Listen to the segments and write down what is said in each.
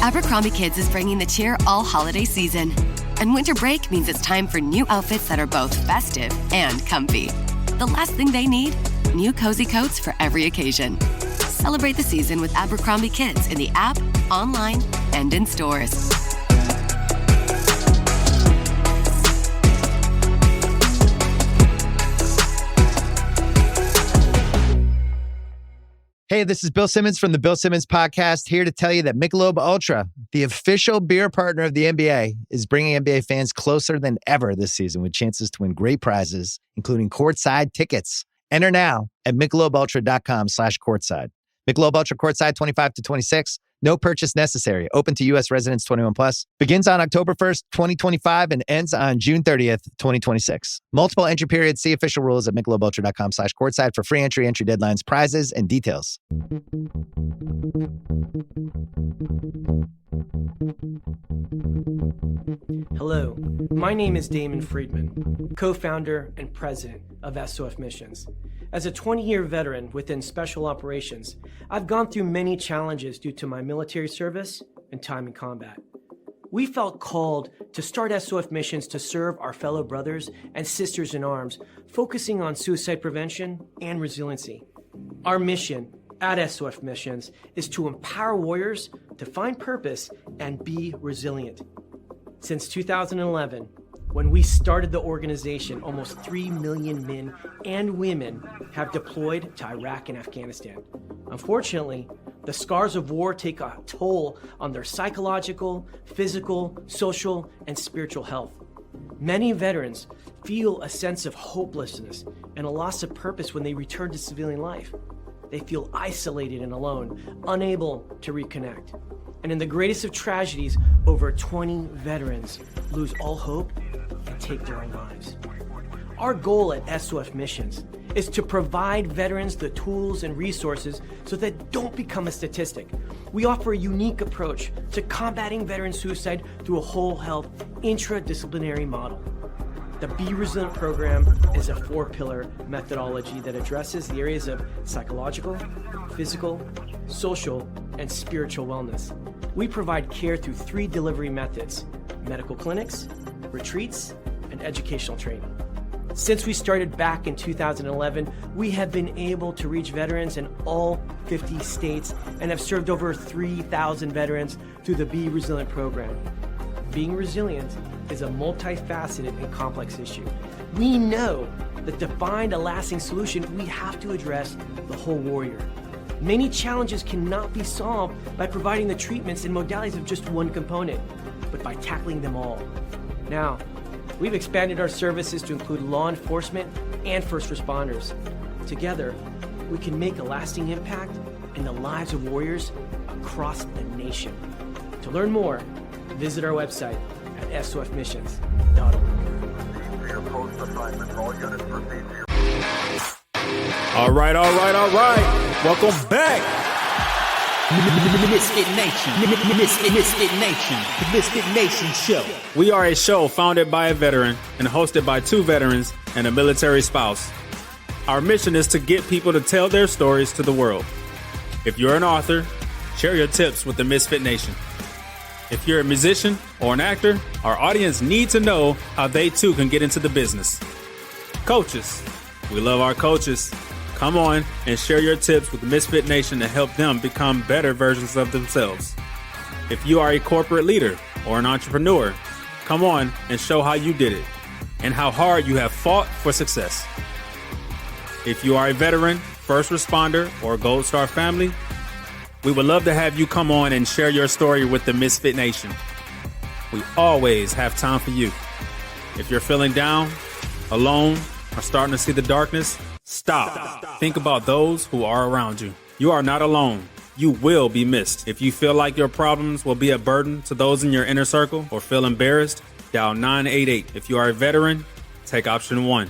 Abercrombie Kids is bringing the cheer all holiday season. And winter break means it's time for new outfits that are both festive and comfy. The last thing they need? New cozy coats for every occasion. Celebrate the season with Abercrombie Kids in the app, online, and in stores. Hey, this is Bill Simmons from the Bill Simmons Podcast, here to tell you that Michelob Ultra, the official beer partner of the NBA, is bringing NBA fans closer than ever this season with chances to win great prizes, including courtside tickets. Enter now at michelobultra.com/courtside. Michelob Ultra Courtside 25 to 26. No purchase necessary. Open to U.S. residents 21 plus. Begins on October 1st, 2025 and ends on June 30th, 2026. Multiple entry periods. See official rules at michelobultra.com/courtside for free entry deadlines, prizes, and details. Hello, my name is Damon Friedman, co-founder and president of SOF Missions. As a 20-year veteran within Special Operations, I've gone through many challenges due to my military service and time in combat. We felt called to start SOF Missions to serve our fellow brothers and sisters in arms, focusing on suicide prevention and resiliency. Our mission at SOF Missions is to empower warriors to find purpose and be resilient. Since 2011, when we started the organization, almost 3 million men and women have deployed to Iraq and Afghanistan. Unfortunately, the scars of war take a toll on their psychological, physical, social, and spiritual health. Many veterans feel a sense of hopelessness and a loss of purpose when they return to civilian life. They feel isolated and alone, unable to reconnect. And in the greatest of tragedies, over 20 veterans lose all hope and take their own lives. Our goal at SOF Missions is to provide veterans the tools and resources so that they don't become a statistic. We offer a unique approach to combating veteran suicide through a whole health, intradisciplinary model. The Be Resilient program is a 4-pillar methodology that addresses the areas of psychological, physical, social, and spiritual wellness. We provide care through 3 delivery methods: medical clinics, retreats, and educational training. Since we started back in 2011, we have been able to reach veterans in all 50 states and have served over 3,000 veterans through the Be Resilient program. Being resilient is a multifaceted and complex issue. We know that to find a lasting solution, we have to address the whole warrior. Many challenges cannot be solved by providing the treatments and modalities of just one component, but by tackling them all. Now, we've expanded our services to include law enforcement and first responders. Together, we can make a lasting impact in the lives of warriors across the nation. To learn more, visit our website at sofmissions.org. All right. Welcome back. MisFitNation. MisFitNation. The MisFitNation Show. We are a show founded by a veteran and hosted by 2 veterans and a military spouse. Our mission is to get people to tell their stories to the world. If you're an author, share your tips with the MisFitNation. If you're a musician or an actor, our audience needs to know how they too can get into the business. Coaches, we love our coaches. Come on and share your tips with the MisFitNation to help them become better versions of themselves. If you are a corporate leader or an entrepreneur, come on and show how you did it and how hard you have fought for success. If you are a veteran, first responder, or Gold Star family, we would love to have you come on and share your story with the MisFitNation. We always have time for you. If you're feeling down, alone, or starting to see the darkness, stop. Think about those who are around you. You are not alone. You will be missed. If you feel like your problems will be a burden to those in your inner circle or feel embarrassed, dial 988. If you are a veteran, take option 1.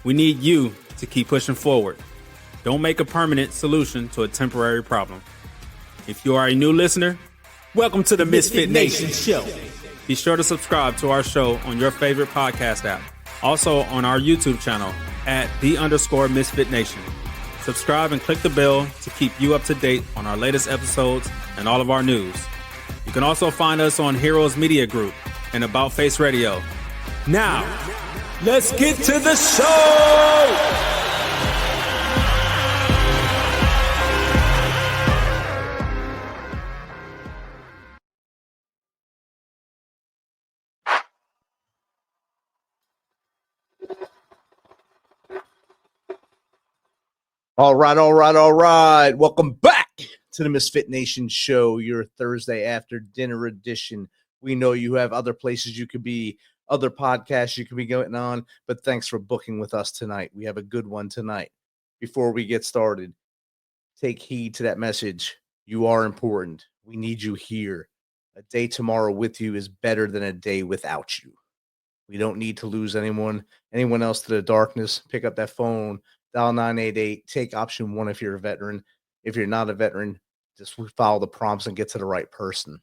We need you to keep pushing forward. Don't make a permanent solution to a temporary problem. If you are a new listener, welcome to the MisFitNation Show. Be sure to subscribe to our show on your favorite podcast app. Also on our YouTube channel at @the_MisFitNation. Subscribe and click the bell to keep you up to date on our latest episodes and all of our news. You can also find us on Heroes Media Group and About Face Radio. Now, let's get to the show! All right. Welcome back to the MisFitNation show, your Thursday after dinner edition. We know you have other places you could be, other podcasts you could be going on, but thanks for booking with us tonight. We have a good one tonight. Before we get started, take heed to that message. You are important. We need you here. A day tomorrow with you is better than a day without you. We don't need to lose anyone else to the darkness. Pick up that phone. Dial 988, take option 1 if you're a veteran. If you're not a veteran, just follow the prompts and get to the right person.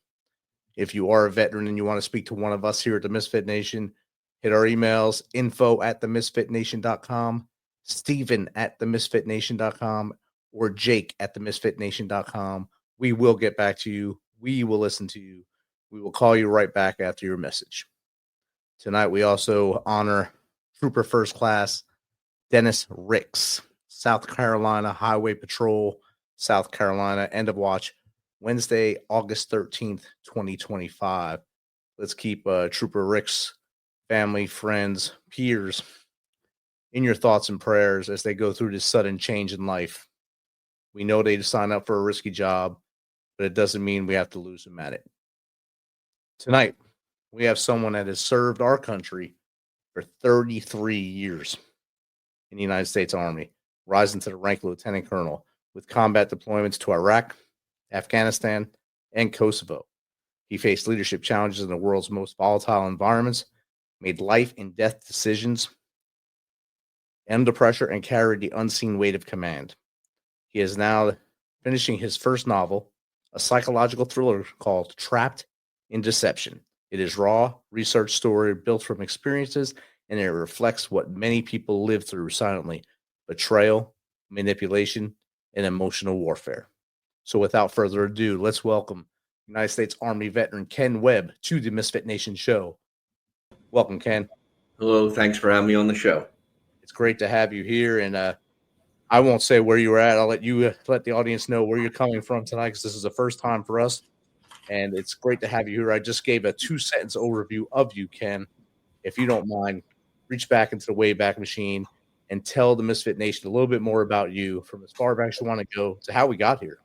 If you are a veteran and you want to speak to one of us here at the Misfit Nation, hit our emails, info@themisfitnation.com, Steven@themisfitnation.com, or Jake@themisfitnation.com. We will get back to you. We will listen to you. We will call you right back after your message. Tonight, we also honor Trooper First Class Dennis Ricks, South Carolina Highway Patrol, South Carolina, end of watch, Wednesday, August 13th, 2025. Let's keep Trooper Ricks' family, friends, peers in your thoughts and prayers as they go through this sudden change in life. We know they sign up for a risky job, but it doesn't mean we have to lose them at it. Tonight, we have someone that has served our country for 33 years. In the United States Army, rising to the rank of lieutenant colonel with combat deployments to Iraq, Afghanistan, and Kosovo. He faced leadership challenges in the world's most volatile environments, made life and death decisions under pressure, and carried the unseen weight of command. He is now finishing his first novel, a psychological thriller called Trapped in Deception. It is raw, research story built from experiences, and it reflects what many people live through silently: betrayal, manipulation, and emotional warfare. So without further ado, let's welcome United States Army veteran Ken Webb to the Misfit Nation show. Welcome, Ken. Hello, thanks for having me on the show. It's great to have you here, and I won't say where you were at. I'll let you let the audience know where you're coming from tonight, because this is the first time for us, and it's great to have you here. I just gave a 2-sentence overview of you, Ken. If you don't mind, reach back into the Wayback Machine and tell the Misfit Nation a little bit more about you, from as far back as you want to go to how we got here.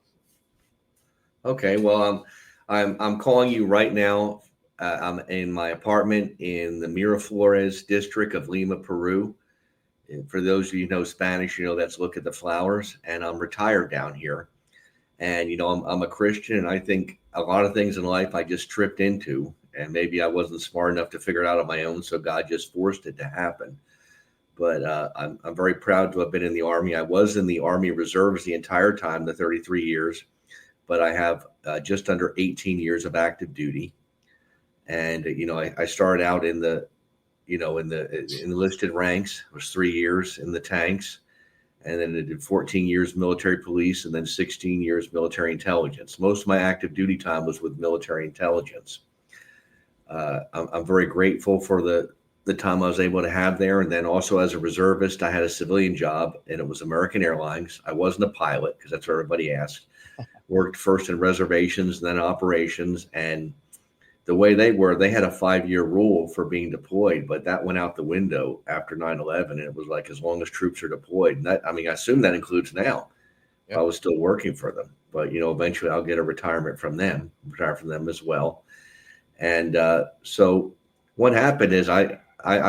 Okay, well, I'm calling you right now. I'm in my apartment in the Miraflores district of Lima, Peru. And for those of you who know Spanish, you know that's look at the flowers. And I'm retired down here. And, you know, I'm a Christian, and I think a lot of things in life I just tripped into. And maybe I wasn't smart enough to figure it out on my own, so God just forced it to happen. But I'm very proud to have been in the Army. I was in the Army Reserves the entire time, the 33 years, but I have just under 18 years of active duty. And you know, I started out in the enlisted ranks. It was 3 years in the tanks, and then I did 14 years military police, and then 16 years military intelligence. Most of my active duty time was with military intelligence. I'm very grateful for the time I was able to have there. And then also as a reservist, I had a civilian job, and it was American Airlines. I wasn't a pilot because that's what everybody asked. Worked first in reservations, then operations. And the way they had a 5-year rule for being deployed, but that went out the window after 9/11. And it was like, as long as troops are deployed, and that, I mean, I assume that includes now. Yep. I was still working for them, but you know, eventually I'll get a retire from them as well. And so what happened is I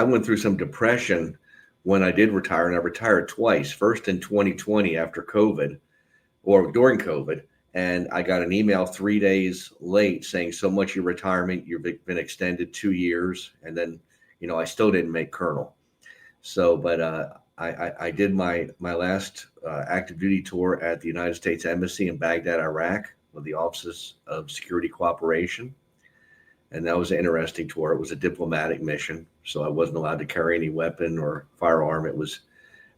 went through some depression when I did retire, and I retired twice. First in 2020 after COVID, or during COVID, and I got an email 3 days late saying, so much your retirement, you've been extended 2 years. And then, you know, I still didn't make colonel. So, but I did my last active duty tour at the United States Embassy in Baghdad, Iraq, with the Office of Security Cooperation. And that was an interesting tour. It was a diplomatic mission, so I wasn't allowed to carry any weapon or firearm.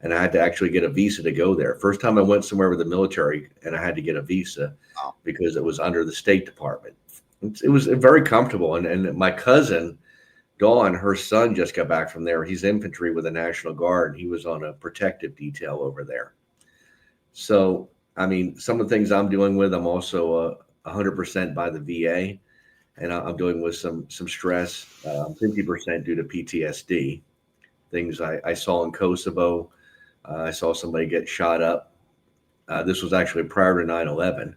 And I had to actually get a visa to go there. First time I went somewhere with the military, and I had to get a visa because it was under the State Department. it was very comfortable. And my cousin, Dawn, her son just got back from there. He's infantry with the National Guard. And he was on a protective detail over there. So, I mean, some of the things I'm dealing with, I'm also 100% by the VA, and I'm dealing with some stress, 50% due to PTSD. Things I saw in Kosovo. I saw somebody get shot up. This was actually prior to 9/11.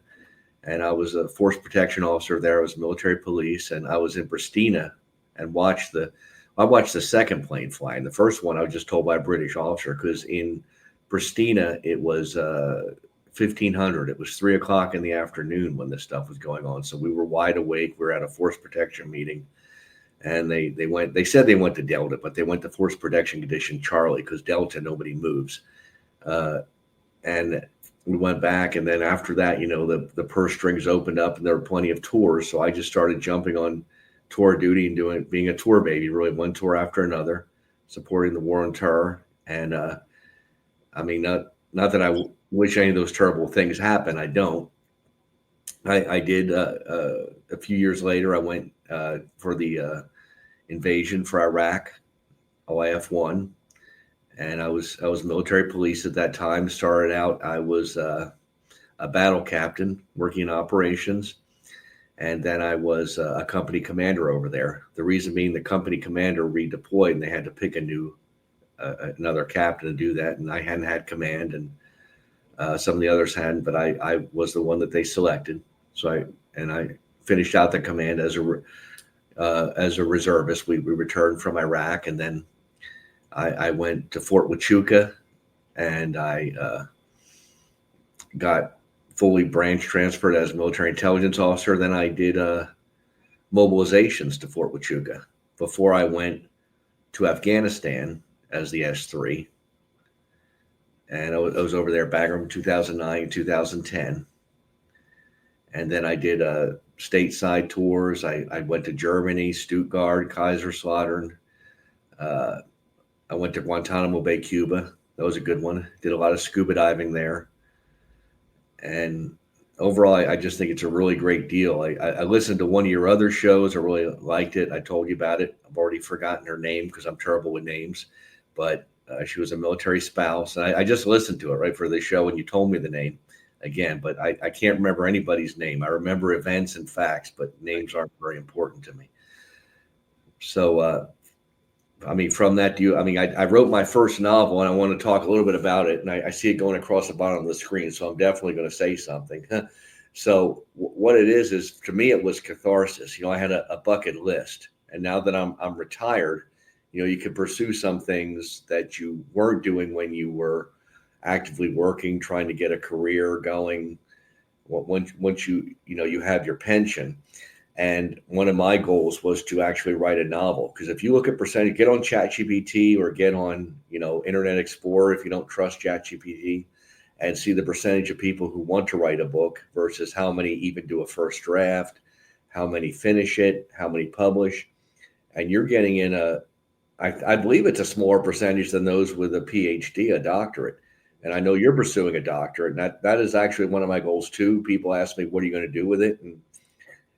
And I was a force protection officer there. I was military police, and I was in Pristina and I watched the second plane flying. The first one I was just told by a British officer, because in Pristina it was 1500. It was 3:00 in the afternoon when this stuff was going on. So we were wide awake. We were at a force protection meeting, and they said they went to Delta, but they went to force protection condition Charlie, because Delta nobody moves. And we went back, and then after that, the purse strings opened up, and there were plenty of tours. So I just started jumping on tour duty and being a tour baby, really one tour after another, supporting the war on terror. And I mean, not that I wish any of those terrible things happen. I don't. I did a few years later. I went for the invasion for Iraq, OIF-1. And I was military police at that time. Started out, I was a battle captain working in operations, and then I was a company commander over there. The reason being, the company commander redeployed, and they had to pick another captain to do that. And I hadn't had command, and some of the others hadn't, but I was the one that they selected. So I finished out the command as a reservist. We returned from Iraq, and then I went to Fort Huachuca, and I got fully branch transferred as a military intelligence officer. Then I did mobilizations to Fort Huachuca before I went to Afghanistan as the S3. And I was over there back in 2009, 2010. And then I did stateside tours. I went to Germany, Stuttgart, Kaiserslautern. I went to Guantanamo Bay, Cuba. That was a good one. Did a lot of scuba diving there. And overall, I just think it's a really great deal. I listened to one of your other shows. I really liked it. I told you about it. I've already forgotten her name because I'm terrible with names. But she was a military spouse. And I just listened to it right for this show, and you told me the name again. But I can't remember anybody's name. I remember events and facts, but names aren't very important to me. So, I mean, from that, I wrote my first novel, and I want to talk a little bit about it. And I see it going across the bottom of the screen, so I'm definitely going to say something. So what it is to me, it was catharsis. I had a bucket list, and now that I'm retired, you could pursue some things that you weren't doing when you were actively working, trying to get a career going. Once you have your pension. And one of my goals was to actually write a novel, because if you look at percentage, get on ChatGPT or get on, Internet Explorer, if you don't trust ChatGPT, and see the percentage of people who want to write a book versus how many even do a first draft, how many finish it, how many publish. And you're getting in I believe it's a smaller percentage than those with a PhD, a doctorate. And I know you're pursuing a doctorate, and that is actually one of my goals too. People ask me, what are you going to do with it? And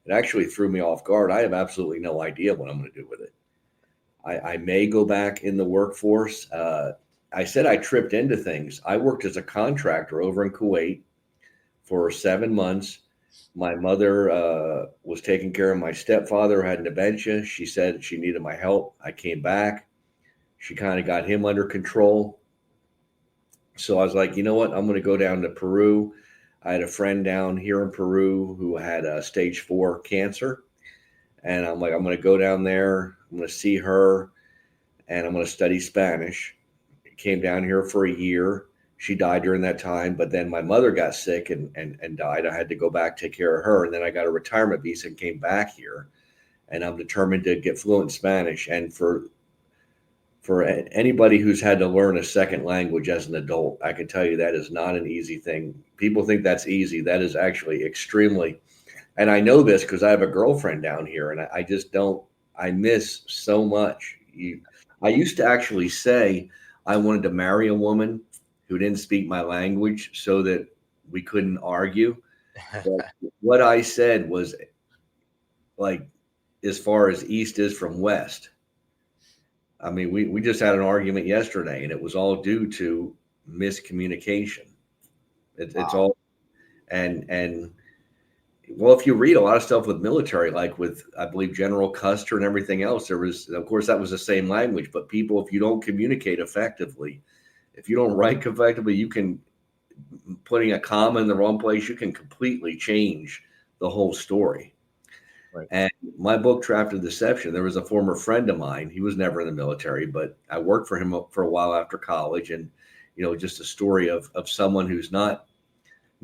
it actually threw me off guard. I have absolutely no idea what I'm going to do with it. I may go back in the workforce. I said I tripped into things. I worked as a contractor over in Kuwait for 7 months. My mother was taking care of my stepfather who had dementia. She said she needed my help. I came back. She kind of got him under control. So I was like, you know what? I'm going to go down to Peru. I had a friend down here in Peru who had stage 4 cancer. And I'm like, I'm going to go down there. I'm going to see her, and I'm going to study Spanish. Came down here for a year. She died during that time, but then my mother got sick and died. I had to go back, take care of her. And then I got a retirement visa and came back here. And I'm determined to get fluent in Spanish. And for anybody who's had to learn a second language as an adult, I can tell you that is not an easy thing. People think that's easy. That is actually extremely, and I know this because I have a girlfriend down here, and I just don't, I miss so much. I used to actually say I wanted to marry a woman who didn't speak my language so that we couldn't argue. But what I said was, like as far as East is from West. I mean, we just had an argument yesterday, and it was all due to miscommunication. It's all, and well, if you read a lot of stuff with military, like with, I believe, General Custer and everything else, there was, of course, that was the same language, but people, if you don't communicate effectively, if you don't write effectively, you can, putting a comma in the wrong place, you can completely change the whole story. Right. And my book, Trapped in Deception, there was a former friend of mine. He was never in the military, but I worked for him for a while after college. And, just a story of someone who's not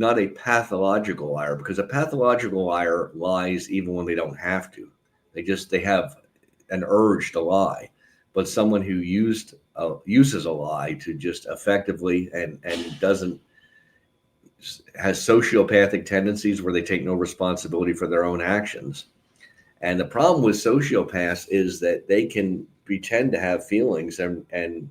a pathological liar, because a pathological liar lies even when they don't have to. They have an urge to lie. But someone who uses a lie to just effectively and has sociopathic tendencies where they take no responsibility for their own actions. And the problem with sociopaths is that they can pretend to have feelings and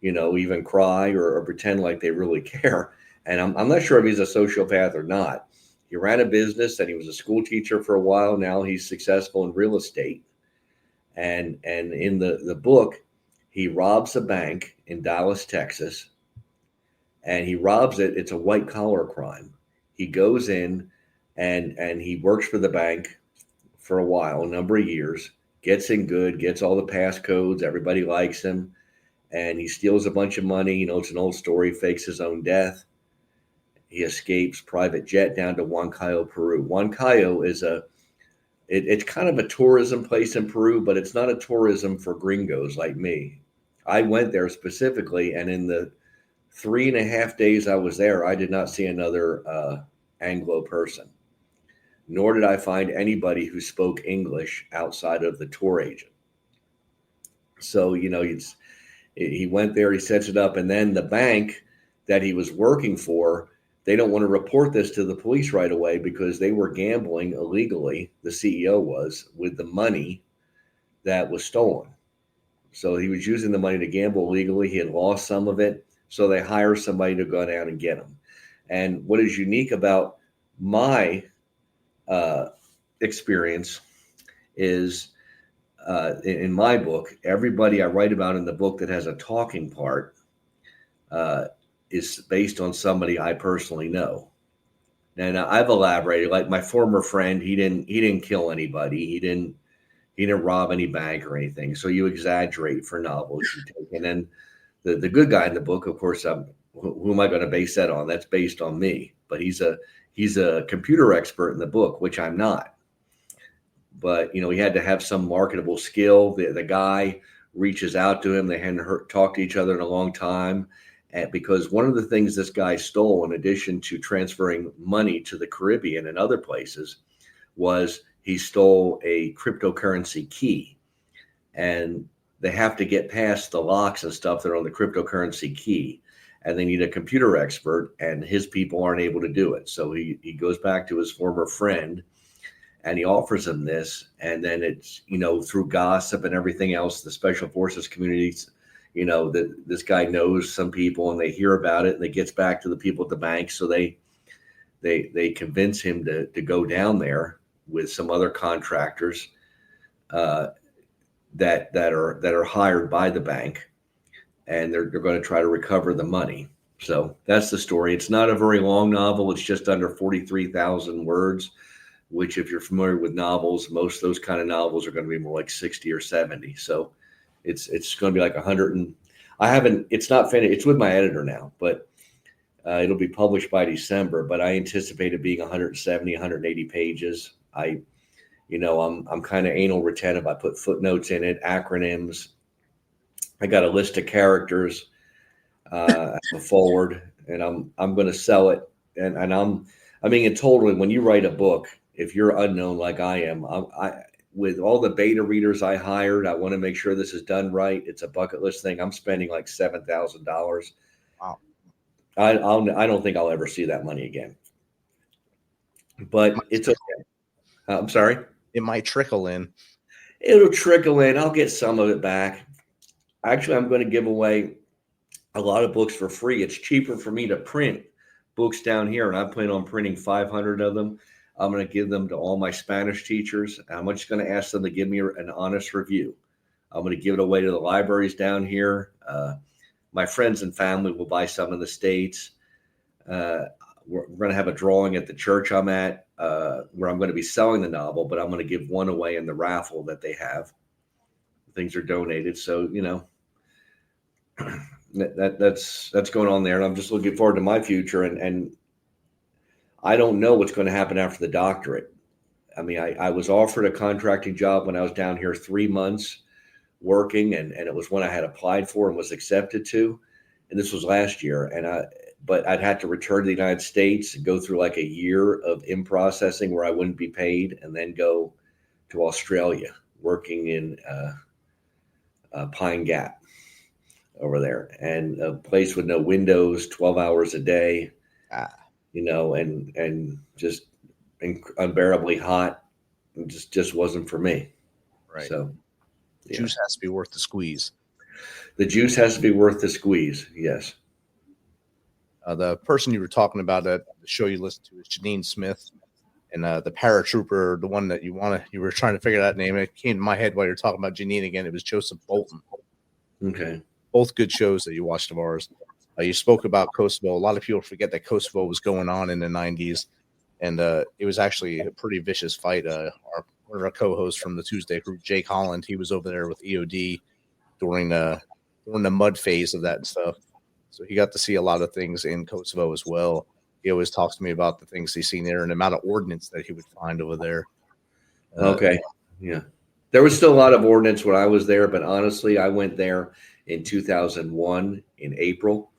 even cry or pretend like they really care. And I'm not sure if he's a sociopath or not. He ran a business and he was a school teacher for a while. Now he's successful in real estate. And in the book, he robs a bank in Dallas, Texas. And he robs it. It's a white collar crime. He goes in and he works for the bank for a while, a number of years, gets in good, gets all the passcodes. Everybody likes him. And he steals a bunch of money. It's an old story, fakes his own death. He escapes, private jet down to Huancayo, Peru. Huancayo is it's kind of a tourism place in Peru, but it's not a tourism for gringos like me. I went there specifically, and in the 3.5 days I was there, I did not see another Anglo person, nor did I find anybody who spoke English outside of the tour agent. So, he went there, he sets it up, and then the bank that he was working for, they don't want to report this to the police right away because they were gambling illegally, the CEO was, with the money that was stolen. So he was using the money to gamble illegally. He had lost some of it. So they hire somebody to go down and get him. And what is unique about my experience is in my book, everybody I write about in the book that has a talking part is based on somebody I personally know. And I've elaborated, like my former friend, he didn't kill anybody. He didn't rob any bank or anything. So you exaggerate for novels you take. And then the good guy in the book, of course, who am I going to base that on? That's based on me. But he's a computer expert in the book, which I'm not. But, he had to have some marketable skill. The guy reaches out to him. They hadn't talked to each other in a long time. And because one of the things this guy stole, in addition to transferring money to the Caribbean and other places, was he stole a cryptocurrency key. And they have to get past the locks and stuff that are on the cryptocurrency key. And they need a computer expert, and his people aren't able to do it. So he goes back to his former friend, and he offers him this. And then it's, through gossip and everything else, the special forces communities, that this guy knows some people, and they hear about it, and it gets back to the people at the bank. So they convince him to go down there with some other contractors that are hired by the bank, and they're going to try to recover the money. So that's the story. It's not a very long novel. It's just under 43,000 words, which, if you're familiar with novels, most of those kind of novels are going to be more like 60 or 70. So it's going to be like 100. And it's not finished. It's with my editor now, but it'll be published by December. But I anticipate it being 170, 180 pages. I'm kind of anal retentive. I put footnotes in it, acronyms. I got a list of characters forward, and I'm going to sell it. And in totally, when you write a book, if you're unknown like I am, with all the beta readers I hired, I want to make sure this is done right. It's a bucket list thing. I'm spending like $7,000. Wow. I don't think I'll ever see that money again. But it's okay. I'm sorry? It might trickle in. It'll trickle in. I'll get some of it back. Actually, I'm going to give away a lot of books for free. It's cheaper for me to print books down here, and I plan on printing 500 of them. I'm going to give them to all my Spanish teachers. And I'm just going to ask them to give me an honest review. I'm going to give it away to the libraries down here. My friends and family will buy some in the States. We're going to have a drawing at the church I'm at where I'm going to be selling the novel, but I'm going to give one away in the raffle that they have. Things are donated. So, that's going on there. And I'm just looking forward to my future. And I don't know what's going to happen after the doctorate. I mean, I was offered a contracting job when I was down here 3 months working, and it was one I had applied for and was accepted to. And this was last year. But I'd have to return to the United States and go through like a year of in processing where I wouldn't be paid, and then go to Australia working in Pine Gap over there, and a place with no windows, 12 hours a day, and just unbearably hot. It just wasn't for me. Right. So juice has to be worth the squeeze. The juice has to be worth the squeeze. Yes. The person you were talking about at the show you listened to is Janine Smith, and the paratrooper, the one that you were trying to figure that name. It came to my head while you're talking about Janine again. It was Joseph Bolton. Okay. Both good shows that you watched of ours. You spoke about Kosovo. A lot of people forget that Kosovo was going on in the 90s, and it was actually a pretty vicious fight. One of our co-hosts from the Tuesday group, Jake Holland, he was over there with EOD during the mud phase of that and stuff. So he got to see a lot of things in Kosovo as well. He always talks to me about the things he's seen there and the amount of ordnance that he would find over there. Okay. Yeah. There was still a lot of ordnance when I was there, but honestly, I went there in 2001 in April,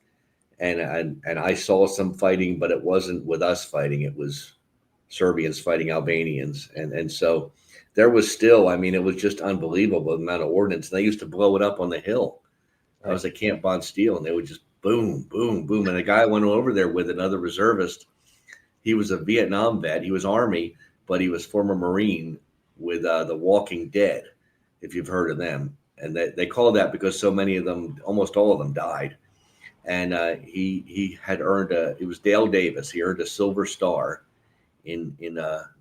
and I saw some fighting, but it wasn't with us fighting. It was Serbians fighting Albanians. And so there was still, I mean, it was just unbelievable the amount of ordnance. And they used to blow it up on the hill. I was at Camp Bondsteel, and they would just boom, boom, boom. And a guy went over there with another reservist. He was a Vietnam vet. He was Army, but he was former Marine with The Walking Dead, if you've heard of them. And they call that because so many of them, almost all of them died. And he had earned it was Dale Davis. He earned a Silver Star in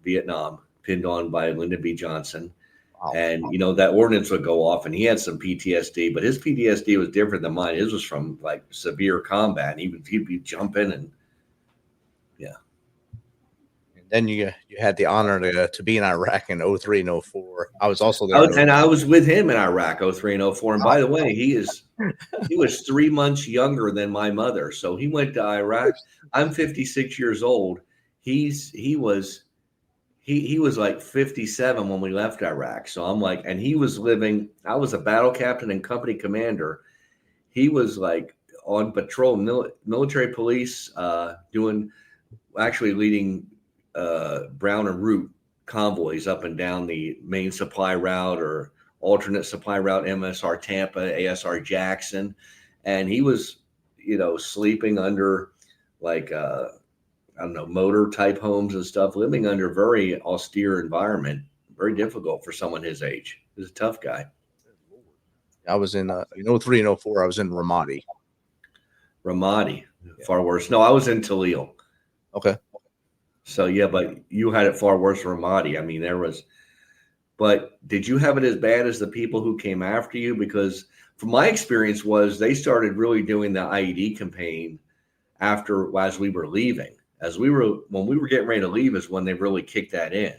Vietnam, pinned on by Lyndon B. Johnson. Wow. And, that ordnance would go off, and he had some PTSD, but his PTSD was different than mine. His was from like severe combat. And he'd be jumping, and yeah. And then you had the honor to be in Iraq in 03 and 04. I was also there. And I was with him in Iraq 03 and 04. And by the way, he was 3 months younger than my mother. So he went to Iraq. I'm 56 years old. He was like 57 when we left Iraq. So I'm like, and he was I was a battle captain and company commander. He was like on patrol, military police, leading Brown and Root convoys up and down the main supply route or alternate supply route, MSR Tampa, ASR Jackson. And he was, sleeping under like, motor type homes and stuff, living under very austere environment, very difficult for someone his age. He was a tough guy. I was in 03 and 04. I was in Ramadi. Far worse. No, I was in Talil. Okay. So yeah, but you had it far worse than Ramadi. I mean, but did you have it as bad as the people who came after you? Because from my experience was they started really doing the IED campaign as we were leaving. When we were getting ready to leave is when they really kicked that in.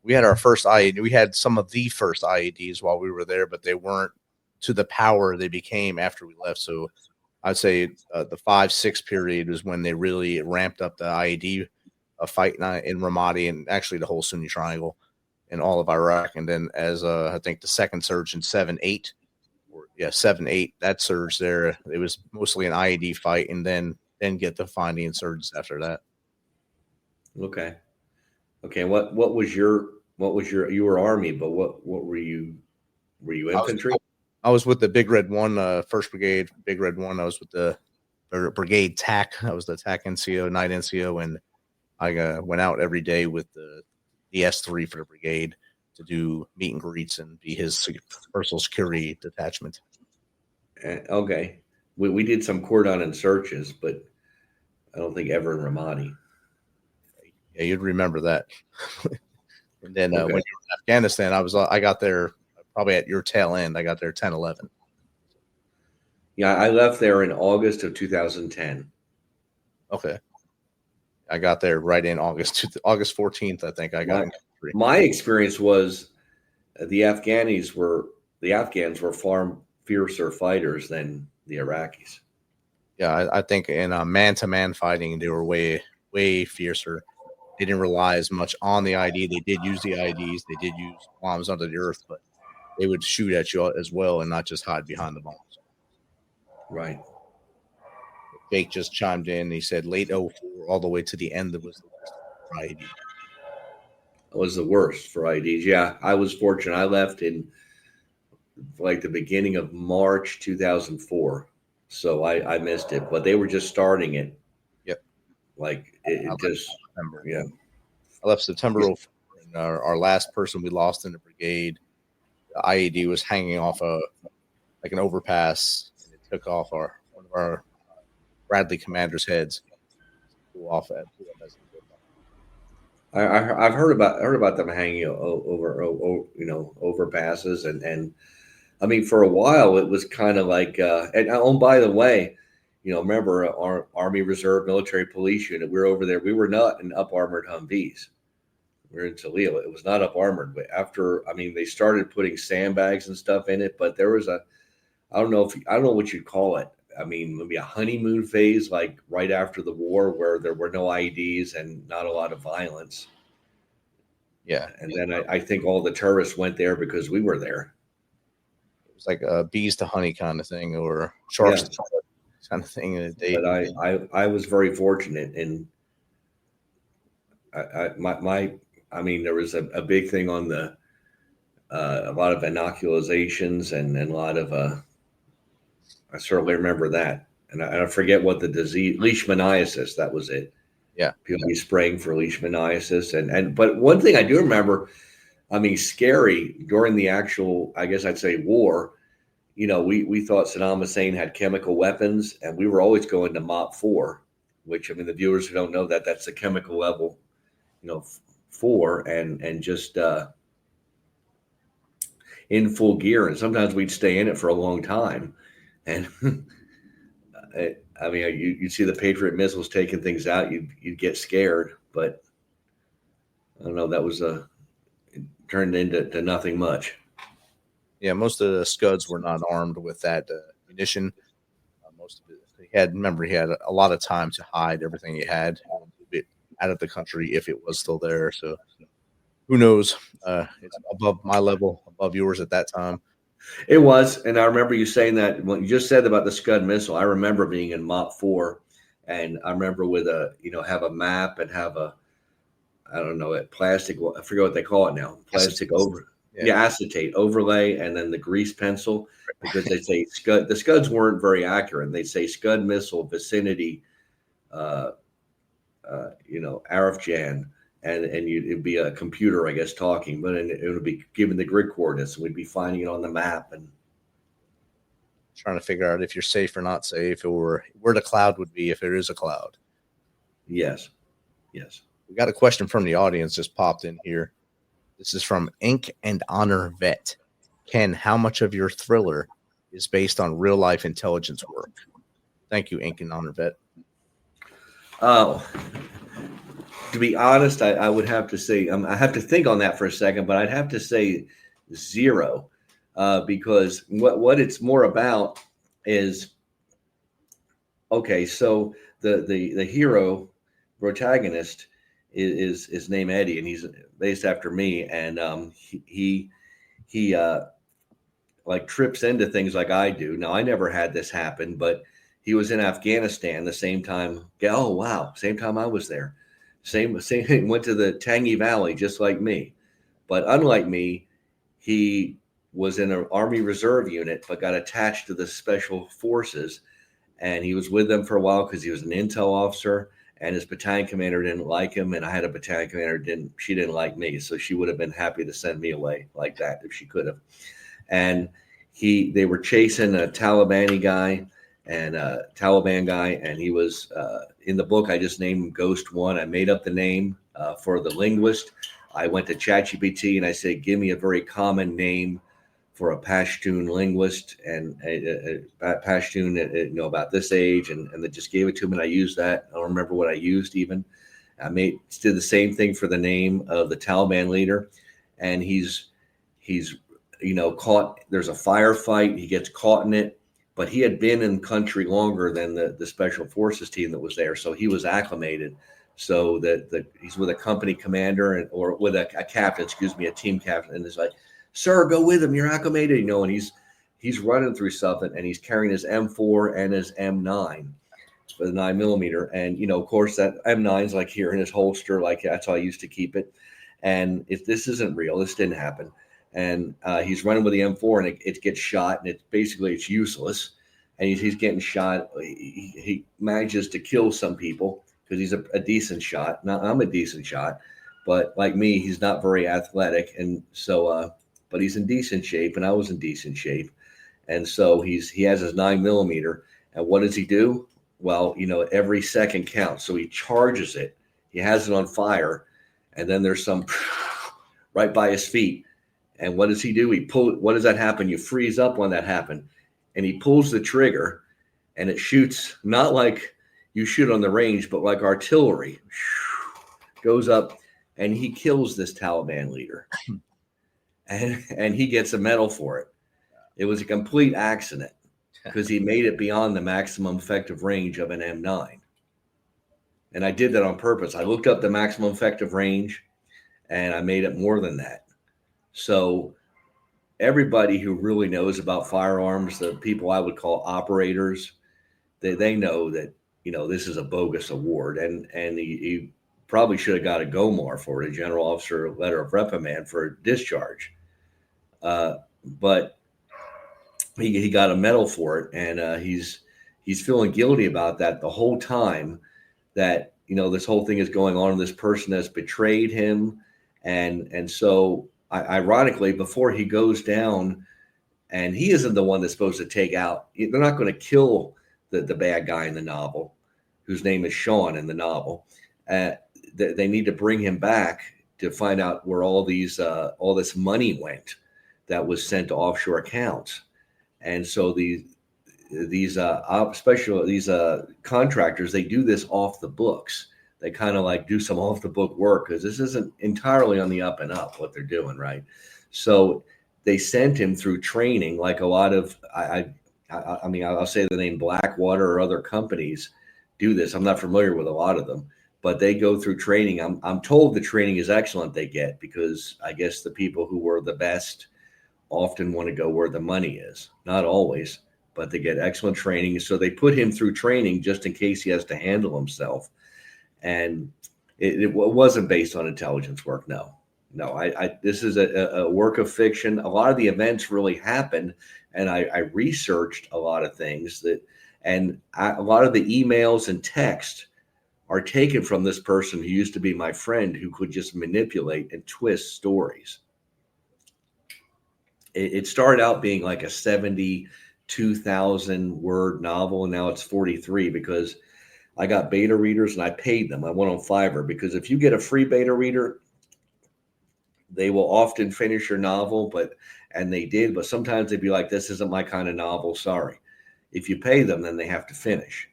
We had our first IED. We had some of the first IEDs while we were there, but they weren't to the power they became after we left. So I'd say the 5-6 period was when they really ramped up the IED fight in Ramadi and actually the whole Sunni Triangle in all of Iraq. And then as I think the second surge in 7-8, that surge there, it was mostly an IED fight, and then get to find the insurgents after that. Okay. What was your you were Army, but what were you infantry? I was with the Big Red 1, 1st Brigade, Big Red 1. I was with the Brigade TAC. I was the TAC NCO, night NCO, and I went out every day with the S3 for the brigade to do meet and greets and be his personal security detachment. Okay. We did some cordon and searches, but I don't think ever in Ramadi. Yeah, you'd remember that. And then Okay. when you were in Afghanistan, I got there probably at your tail end. I got there 10/11. Yeah, I left there in August of 2010. Okay. I got there right in August 14th, I think I got in country. My experience was the Afghans were far fiercer fighters than the Iraqis. Yeah, I think in man-to-man fighting, they were way, way fiercer. They didn't rely as much on the ID. They did use the IDs. They did use bombs under the earth, but they would shoot at you as well and not just hide behind the bombs. Right. Jake just chimed in. He said late 04 all the way to the end was the worst for ID. It was the worst for IDs. Yeah, I was fortunate. I left in like the beginning of March 2004. So I missed it, but they were just starting it. Yep. Like it just, September. yeah. I left September 04. And our last person we lost in the brigade, the IED was hanging off like an overpass. And it took off one of our Bradley commanders' heads. Flew off at. I've heard about them hanging over overpasses and I mean for a while it was kind of like and by the way, remember our Army Reserve Military Police Unit, we were over there. We were not in up armored Humvees. We were in Toledo. It was not up armored, but they started putting sandbags and stuff in it, but there was I don't know what you'd call it. I mean, maybe a honeymoon phase, like right after the war, where there were no IEDs and not a lot of violence. Yeah, and then I think all the tourists went there because we were there. It was like a bees to honey kind of thing, or sharks to kind of thing. But I was very fortunate, and there was a big thing on the a lot of inoculations and a lot of I certainly remember that, and I forget what the disease, leishmaniasis, that was it. Yeah, people be spraying for leishmaniasis, but one thing I do remember, scary during the actual, I guess I'd say, war. We thought Saddam Hussein had chemical weapons, and we were always going to MOP 4, which the viewers who don't know that's the chemical level, 4, and just in full gear, and sometimes we'd stay in it for a long time. And you'd see the Patriot missiles taking things out. You'd get scared, but I don't know. That was it turned into nothing much. Yeah, most of the Scuds were not armed with that munition. Most of it, he had a lot of time to hide everything he had out of the country if it was still there. So who knows? It's above my level, above yours at that time. It was, and I remember you saying that when you just said about the Scud missile. I remember being in MOP 4, and I remember with have a map and have a plastic. I forget what they call it now. Plastic acetate overlay, and then the grease pencil, because they say Scud. The Scuds weren't very accurate. They say Scud missile vicinity, Arifjan. And it'd be a computer, I guess, talking, but it would be giving the grid coordinates, and we'd be finding it on the map and trying to figure out if you're safe or not safe, or where the cloud would be if there is a cloud. Yes. We got a question from the audience just popped in here. This is from Ink and Honor Vet. Ken, how much of your thriller is based on real life intelligence work? Thank you, Ink and Honor Vet. Oh. To be honest, I would have to say I have to think on that for a second, but I'd have to say 0, because what it's more about is so the hero protagonist is named Eddie, and he's based after me, and he like trips into things like I do. Now I never had this happen, but he was in Afghanistan the same time. Oh wow, same time I was there. Same went to the Tangi Valley just like me, but unlike me, he was in an Army Reserve unit but got attached to the Special Forces, and he was with them for a while because he was an intel officer, and his battalion commander didn't like him, and I had a battalion commander she didn't like me, so she would have been happy to send me away like that if she could have. And they were chasing a Taliban guy, and he was in the book. I just named him Ghost One. I made up the name. for the linguist. I went to ChatGPT and I said, give me a very common name for a Pashtun linguist and Pashtun, about this age. And they just gave it to me and I used that. I don't remember what I used even. I did the same thing for the name of the Taliban leader. And he's caught, there's a firefight. He gets caught in it, but he had been in the country longer than the special forces team that was there. So he was acclimated. So that he's with a company commander or with a captain, a team captain. And it's like, sir, go with him. You're acclimated, and he's running through something and he's carrying his M4 and his M9 for the 9mm. And, of course that M9 is like here in his holster, like that's how I used to keep it. And if this isn't real, this didn't happen. And he's running with the M4 and it gets shot and it's useless. And he's getting shot. He manages to kill some people because he's a decent shot. Now I'm a decent shot, but like me, he's not very athletic. And so, but he's in decent shape and I was in decent shape. And so he has his 9mm. And what does he do? Well, every second counts. So he charges it. He has it on fire. And then there's some right by his feet. And what does he do? What does that happen? You freeze up when that happened. And he pulls the trigger and it shoots, not like you shoot on the range, but like artillery. Goes up and he kills this Taliban leader. And he gets a medal for it. It was a complete accident because he made it beyond the maximum effective range of an M9. And I did that on purpose. I looked up the maximum effective range and I made it more than that. So everybody who really knows about firearms, the people I would call operators, they know that, this is a bogus award. And he probably should have got a GOMAR for it, a general officer letter of reprimand for discharge. But he got a medal for it. And he's feeling guilty about that the whole time that, this whole thing is going on and this person has betrayed him. And so ironically, before he goes down, and he isn't the one that's supposed to take out, they're not going to kill the bad guy in the novel, whose name is Sean in the novel. They need to bring him back to find out where all this money went that was sent to offshore accounts. And so these contractors, they do this off the books. They kind of like do some off the book work because this isn't entirely on the up and up what they're doing, right? So they sent him through training, like a lot of I'll say the name Blackwater or other companies do this. I'm not familiar with a lot of them, but they go through training. I'm told the training is excellent they get because I guess the people who were the best often want to go where the money is. Not always, but they get excellent training. So they put him through training just in case he has to handle himself. And it wasn't based on intelligence work. No, this is a work of fiction. A lot of the events really happened. And I researched a lot of things a lot of the emails and text are taken from this person who used to be my friend who could just manipulate and twist stories. It started out being like a 72,000 word novel. And now it's 43 because I got beta readers and I paid them. I went on Fiverr because if you get a free beta reader, they will often finish your novel, and they did, but sometimes they'd be like, this isn't my kind of novel. Sorry. If you pay them, then they have to finish.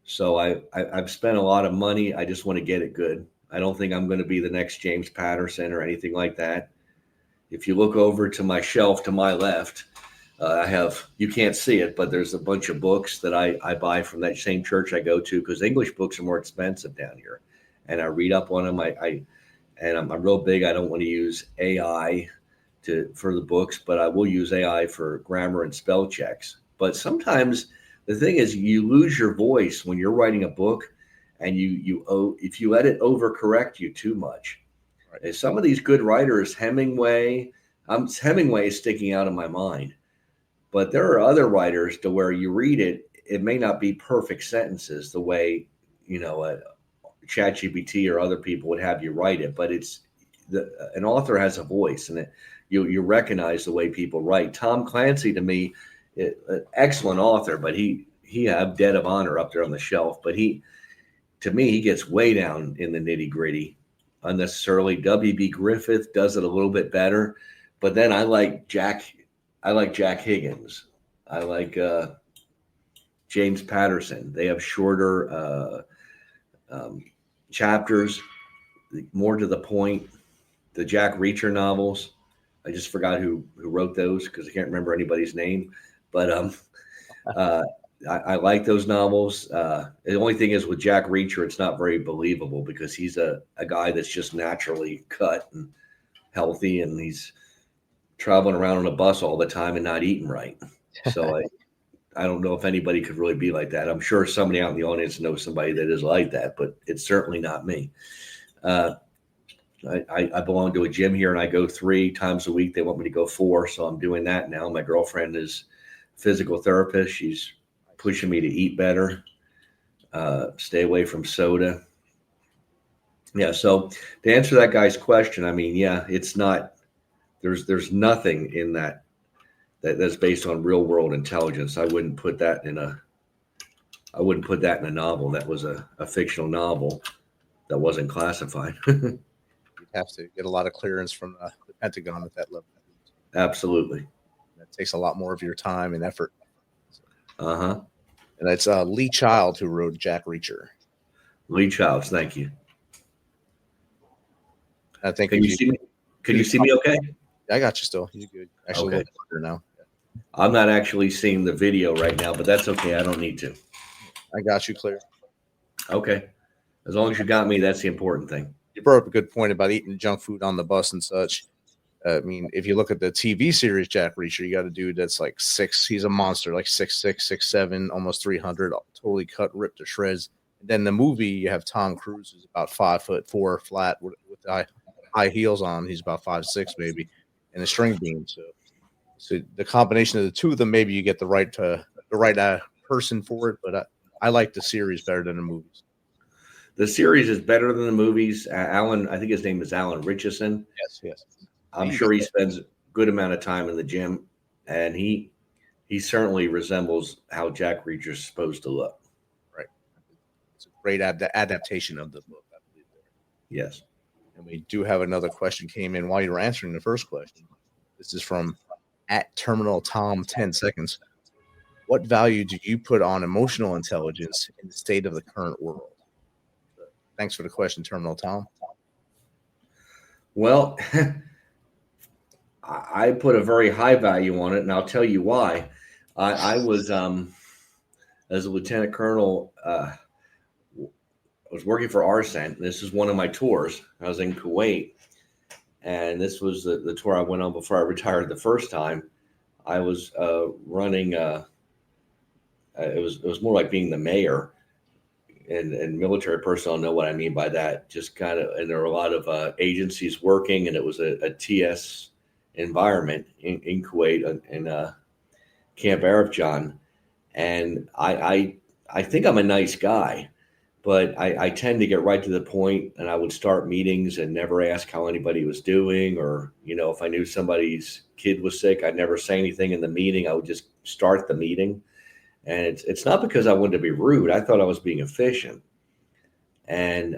So I've spent a lot of money. I just want to get it good. I don't think I'm going to be the next James Patterson or anything like that. If you look over to my shelf to my left, you can't see it, but there's a bunch of books that I buy from that same church I go to because English books are more expensive down here. And I read up on them. I'm real big. I don't want to use AI for the books, but I will use AI for grammar and spell checks. But sometimes the thing is you lose your voice when you're writing a book and if you let it overcorrect you too much. Right. Some of these good writers, Hemingway is sticking out of my mind. But there are other writers to where you read it, it may not be perfect sentences the way, ChatGPT or other people would have you write it, but an author has a voice and you recognize the way people write. Tom Clancy, to me, an excellent author, but he had Dead of Honor up there on the shelf, but to me, he gets way down in the nitty gritty unnecessarily. W.B. Griffith does it a little bit better, but then I like Jack Higgins. I like James Patterson. They have shorter chapters, more to the point. The Jack Reacher novels, I just forgot who wrote those because I can't remember anybody's name, but I like those novels. The only thing is with Jack Reacher, it's not very believable because he's a guy that's just naturally cut and healthy, and he's traveling around on a bus all the time and not eating right. So I don't know if anybody could really be like that. I'm sure somebody out in the audience knows somebody that is like that, but it's certainly not me. I belong to a gym here, and I go 3 times a week. They want me to go 4, so I'm doing that now. My girlfriend is a physical therapist. She's pushing me to eat better, stay away from soda. Yeah, so to answer that guy's question, I mean, yeah, it's not. There's nothing in that's based on real world intelligence. I wouldn't put that in a novel. That was a fictional novel that wasn't classified. You'd have to get a lot of clearance from the Pentagon at that level. Absolutely. That takes a lot more of your time and effort. Uh-huh. And that's Lee Child who wrote Jack Reacher. Lee Childs, thank you. I think. Can you see me? Can you see me okay? I got you still. You're good. Actually, Okay. look better now. I'm not actually seeing the video right now, but that's okay. I don't need to. I got you clear. Okay. As long as you got me, that's the important thing. You brought up a good point about eating junk food on the bus and such. I mean, if you look at the TV series Jack Reacher, you got a dude that's like 6. He's a monster, like 6'6", 6'7", almost 300, totally cut, ripped to shreds. And then the movie, you have Tom Cruise, who's about 5'4", flat with high heels on. He's about 5'6", maybe, and a string beam. So the combination of the two of them, maybe you get the right person for it. But I like the series better than the movies. The series is better than the movies. Alan, I think his name is Alan Richardson. Yes. I'm sure he spends a good amount of time in the gym, and he certainly resembles how Jack Reacher is supposed to look. Right. It's a great adaptation of the book, I believe. Yes. And we do have another question came in while you were answering the first question. This is from @TerminalTom 10 seconds. What value do you put on emotional intelligence in the state of the current world? Thanks for the question, Terminal Tom. Well, I put a very high value on it, and I'll tell you why. I was, as a lieutenant colonel, I was working for Arsent. This is one of my tours. I was in Kuwait, and this was the tour I went on before I retired the first time. I was running. It was more like being the mayor. And military personnel know what I mean by that. Just kind of, and there were a lot of agencies working, and it was a TS environment in Kuwait in Camp Arifjan. And I think I'm a nice guy, but I tend to get right to the point, and I would start meetings and never ask how anybody was doing, or if I knew somebody's kid was sick, I'd never say anything in the meeting. I would just start the meeting. And it's not because I wanted to be rude. I thought I was being efficient. And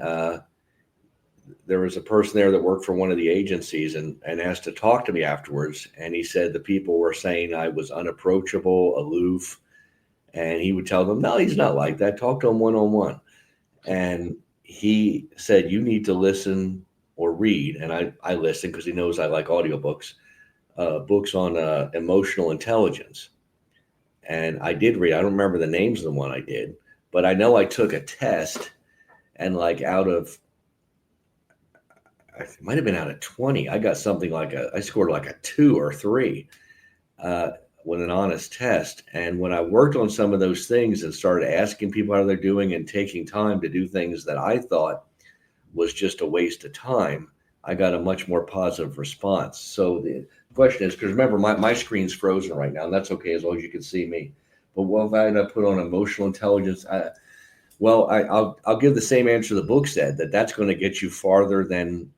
there was a person there that worked for one of the agencies and asked to talk to me afterwards. And he said the people were saying I was unapproachable, aloof. And he would tell them, no, he's not like that. Talk to him one-on-one. And he said, you need to listen or read. And I listened because he knows I like audiobooks, books on emotional intelligence. And I did read. I don't remember the names of the one I did, but I know I took a test, and like it might have been out of 20. I got something I scored like a 2 or 3 with an honest test. And when I worked on some of those things and started asking people how they're doing and taking time to do things that I thought was just a waste of time, I got a much more positive response. So the question is, because remember, my screen's frozen right now, and that's okay as long as you can see me. But what value I put on emotional intelligence? I'll give the same answer the book said, that's going to get you farther than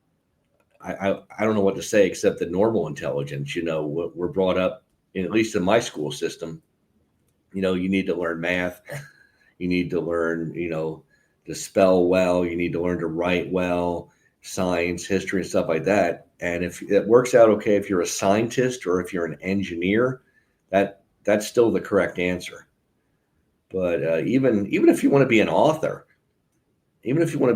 I don't know what to say except the normal intelligence. We're brought up, at least in my school system, you need to learn math, you need to learn, to spell well, you need to learn to write well. science, history, and stuff like that. And if it works out okay, if you're a scientist or if you're an engineer, that's still the correct answer. But even if you want to be an author, emotional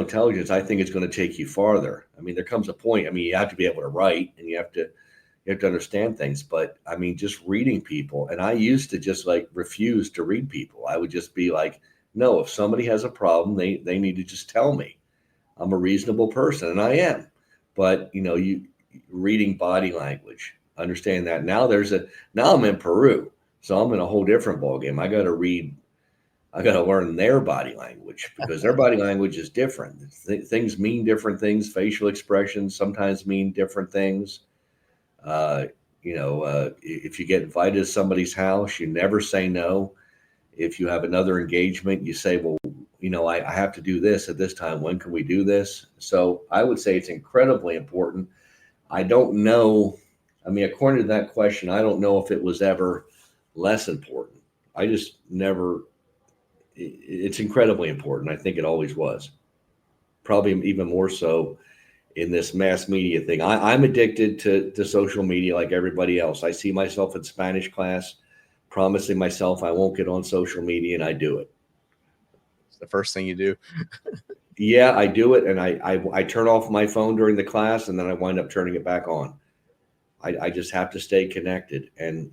intelligence, I think, is going to take you farther. I mean, there comes a point. I mean, you have to be able to write, and you have to understand things. But I mean, just reading people, and I used to just like refuse to read people. I would just be like, no, if somebody has a problem, they need to just tell me. I'm a reasonable person, and I am. But you reading body language, understand that. Now I'm in Peru, so I'm in a whole different ballgame. I got to learn their body language because their body language is different. Things mean different things. Facial expressions sometimes mean different things. If you get invited to somebody's house, you never say no. If you have another engagement, you say, well, I have to do this at this time. When can we do this? So I would say it's incredibly important. I don't know. I mean, according to that question, I don't know if it was ever less important. I just never. It's incredibly important. I think it always was. Probably even more so in this mass media thing. I'm addicted to social media like everybody else. I see myself in Spanish class, promising myself I won't get on social media, and I do it. It's the first thing you do. Yeah, I do it, and I turn off my phone during the class, and then I wind up turning it back on. I just have to stay connected. And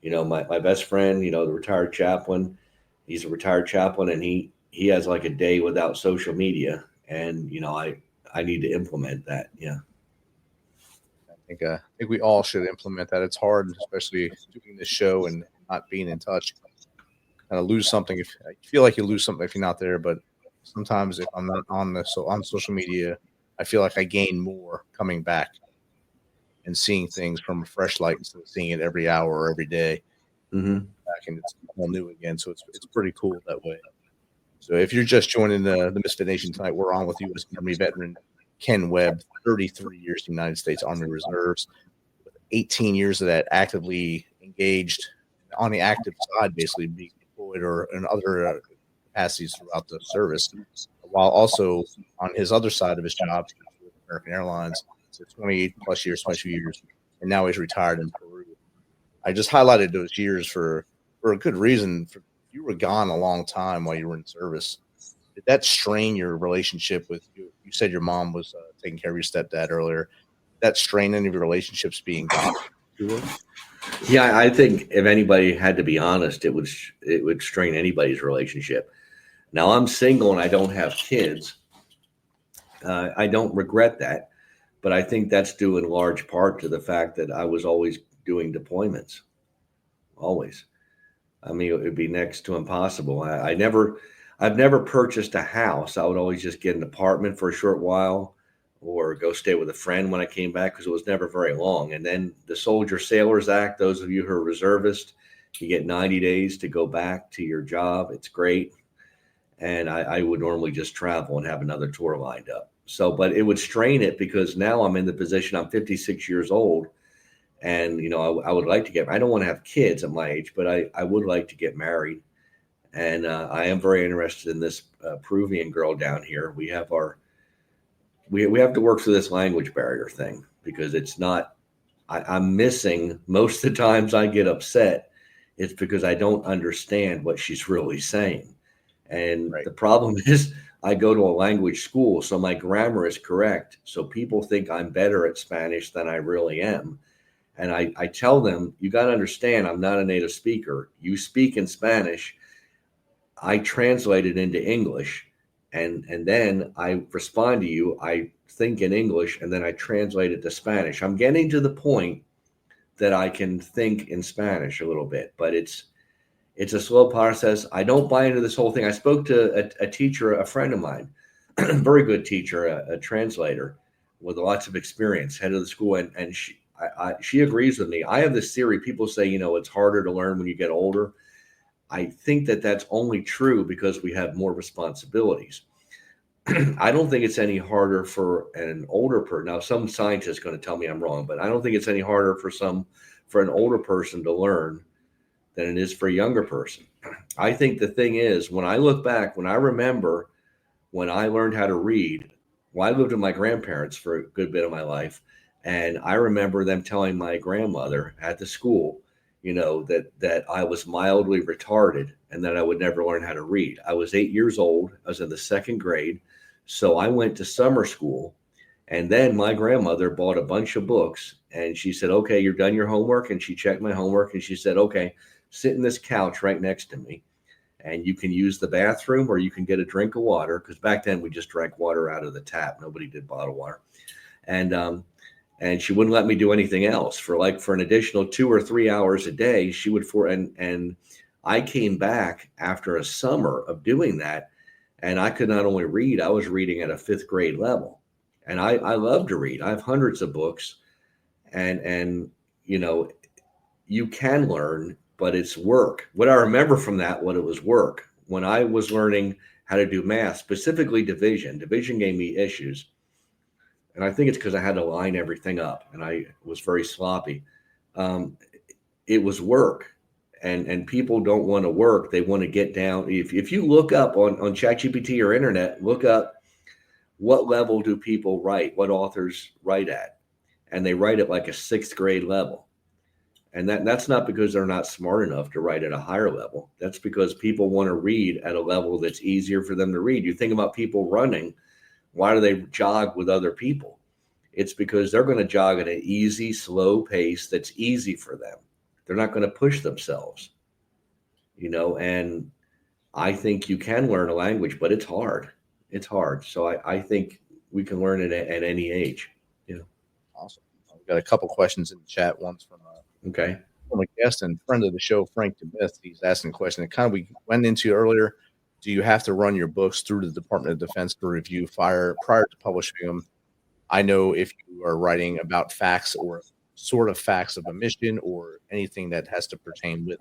my best friend, the retired chaplain, he's a retired chaplain, and he has like a day without social media, and I need to implement that. Yeah. I think we all should implement that. It's hard, especially doing this show and not being in touch. Kind of lose something if you feel like you lose something if you're not there. But sometimes if I'm not on social media, I feel like I gain more coming back and seeing things from a fresh light instead of seeing it every hour or every day. Mm-hmm. Back and it's all new again. So it's pretty cool that way. So if you're just joining the Misfit Nation tonight, we're on with U.S. Army veteran Ken Webb, 33 years in the United States Army Reserves, 18 years of that actively engaged on the active side, basically being deployed or in other capacities throughout the service, while also on his other side of his job with American Airlines, so 28 plus years, 22 years, and now he's retired in Peru. I just highlighted those years for a good reason. You were gone a long time while you were in service. Did that strain your relationship with you? You said your mom was taking care of your stepdad earlier. Did that strain any of your relationships being gone? Yeah, I think if anybody had to be honest, it would strain anybody's relationship. Now I'm single and I don't have kids. I don't regret that, but I think that's due in large part to the fact that I was always doing deployments. Always. I mean, it would be next to impossible. I've never purchased a house. I would always just get an apartment for a short while or go stay with a friend when I came back because it was never very long. And then the Soldier Sailors Act, those of you who are reservists, you get 90 days to go back to your job. It's great. And I would normally just travel and have another tour lined up. So, but it would strain it because now I'm in the position, I'm 56 years old. And, I would like to I don't want to have kids at my age, but I would like to get married. And I am very interested in this Peruvian girl down here. We have we have to work through this language barrier thing because it's not, I'm missing most of the times I get upset. It's because I don't understand what she's really saying. And right. The problem is I go to a language school, so my grammar is correct. So people think I'm better at Spanish than I really am. And I tell them, you got to understand, I'm not a native speaker. You speak in Spanish. I translate it into English. And then I respond to you. I think in English, and then I translate it to Spanish. I'm getting to the point that I can think in Spanish a little bit, but it's a slow process. I don't buy into this whole thing. I spoke to a teacher, a friend of mine, very good teacher, a translator with lots of experience, head of the school, and she agrees with me. I have this theory. People say, it's harder to learn when you get older. I think that that's only true because we have more responsibilities. I don't think it's any harder for an older person. Now, some scientist is going to tell me I'm wrong, but I don't think it's any harder for an older person to learn than it is for a younger person. I think the thing is, when I look back, when I remember when I learned how to read, well, I lived with my grandparents for a good bit of my life. And I remember them telling my grandmother at the school, that I was mildly retarded and that I would never learn how to read. I was 8 years old. I was in the second grade. So I went to summer school. And then my grandmother bought a bunch of books and she said, okay, you're done your homework. And she checked my homework and she said, okay, sit in this couch right next to me. And you can use the bathroom or you can get a drink of water. Because back then we just drank water out of the tap. Nobody did bottled water. And she wouldn't let me do anything else for an additional 2 or 3 hours a day. She would and I came back after a summer of doing that. And I could not only read, I was reading at a 5th grade level. And I love to read. I have hundreds of books and you can learn, but it's work. What I remember from that, what it was work. When I was learning how to do math, specifically division gave me issues. And I think it's because I had to line everything up and I was very sloppy. It was work and people don't want to work. They want to get down. If you look up on ChatGPT or internet, look up what level do people write, what authors write at, and they write at like a 6th grade level. And that's not because they're not smart enough to write at a higher level. That's because people want to read at a level that's easier for them to read. You think about people running. Why do they jog with other people? It's because they're going to jog at an easy, slow pace that's easy for them. They're not going to push themselves, and I think you can learn a language, but it's hard. It's hard. So I think we can learn it at any age. Awesome. We've got a couple questions in the chat. One's from a guest and friend of the show, Frank DeMith. He's asking a question that kind of we went into earlier. Do you have to run your books through the Department of Defense for review prior to publishing them? I know if you are writing about facts or sort of facts of a mission or anything that has to pertain with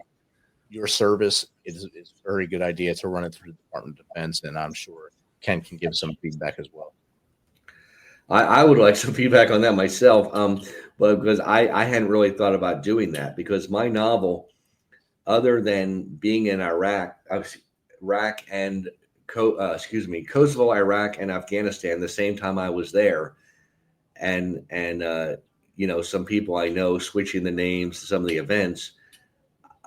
your service, it's a very good idea to run it through the Department of Defense, and I'm sure Ken can give some feedback as well. I would like some feedback on that myself, but because I hadn't really thought about doing that, because my novel, other than being in Kosovo, Iraq, and Afghanistan the same time I was there, and some people I know switching the names to some of the events,